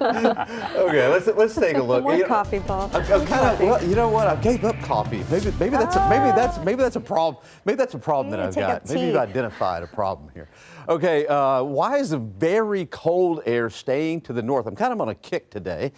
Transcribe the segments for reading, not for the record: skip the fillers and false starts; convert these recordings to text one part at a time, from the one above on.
Okay, let's take a look. More coffee, Paul. I'm kind of, well, you know what? I gave up coffee. Maybe that's a problem. Maybe that's a problem that I've got. Maybe you've identified a problem here. Okay, why is the very cold air staying to the north? I'm kind of on a kick today.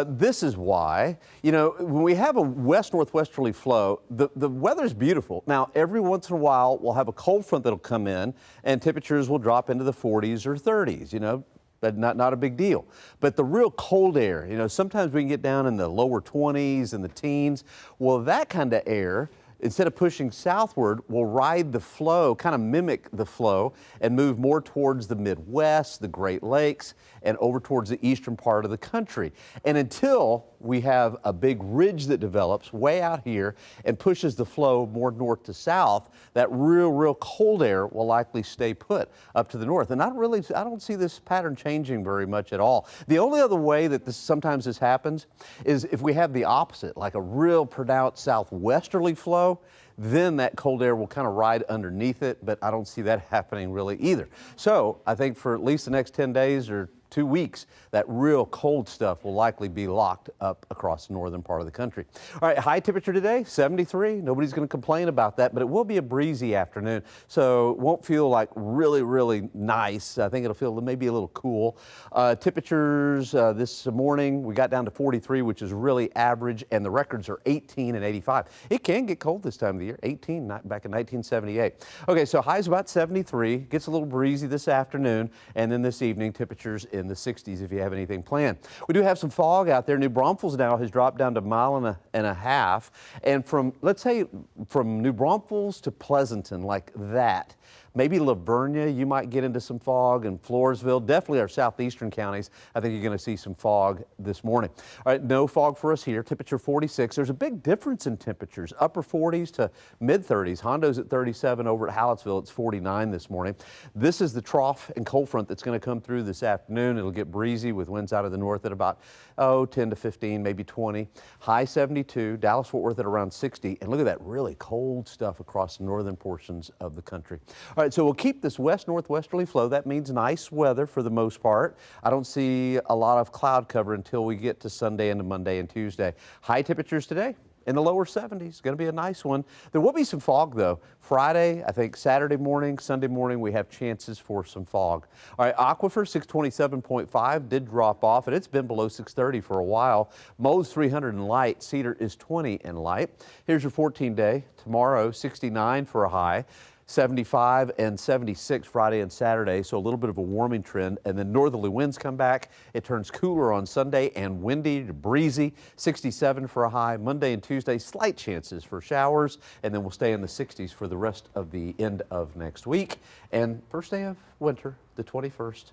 This is why. You know, when we have a west-northwesterly flow, the weather's beautiful. Now, every once in a while, we'll have a cold front that'll come in, and temperatures will drop into the 40s or 30s. You know. But not a big deal. But the real cold air, you know, sometimes we can get down in the lower 20s and the teens. Well, that kind of air, instead of pushing southward, will ride the flow, kind of mimic the flow, and move more towards the Midwest, the Great Lakes, and over towards the eastern part of the country. And until we have a big ridge that develops way out here and pushes the flow more north to south, that real cold air will likely stay put up to the north. And I don't see this pattern changing very much at all. The only other way that sometimes this happens is if we have the opposite, like a real pronounced southwesterly flow, then that cold air will kind of ride underneath it, but I don't see that happening really either. So I think for at least the next 10 days or 2 weeks, that real cold stuff will likely be locked up across the northern part of the country. All right, high temperature today, 73. Nobody's going to complain about that, but it will be a breezy afternoon, so it won't feel like really nice. I think it'll feel maybe a little cool. Temperatures this morning, we got down to 43, which is really average, and the records are 18 and 85. It can get cold this time of the year, 18 back in 1978. Okay, so highs about 73, gets a little breezy this afternoon, and then this evening, temperatures in the 60s if you have anything planned. We do have some fog out there. New Braunfels now has dropped down to a mile and a half. And from, let's say, from New Braunfels to Pleasanton, like that, maybe Lavernia, you might get into some fog, and Floresville, definitely our southeastern counties, I think you're going to see some fog this morning. All right, no fog for us here. Temperature 46. There's a big difference in temperatures, upper 40s to mid 30s. Hondo's at 37, over at Hallettsville, it's 49 this morning. This is the trough and cold front that's going to come through this afternoon. It'll get breezy with winds out of the north at about 10 to 15, maybe 20. High 72, Dallas-Fort Worth at around 60. And look at that really cold stuff across the northern portions of the country. All right, so we'll keep this west-northwesterly flow. That means nice weather for the most part. I don't see a lot of cloud cover until we get to Sunday into Monday and Tuesday. High temperatures today in the lower 70s. Going to be a nice one. There will be some fog, though. Friday, I think Saturday morning, Sunday morning, we have chances for some fog. All right, Aquifer, 627.5, did drop off, and it's been below 630 for a while. Moe's 300 and light. Cedar is 20 and light. Here's your 14-day. Tomorrow, 69 for a high. 75 and 76 Friday and Saturday, so a little bit of a warming trend. And then northerly winds come back. It turns cooler on Sunday and windy to breezy. 67 for a high. Monday and Tuesday, slight chances for showers. And then we'll stay in the 60s for the rest of the end of next week. And first day of winter, the 21st.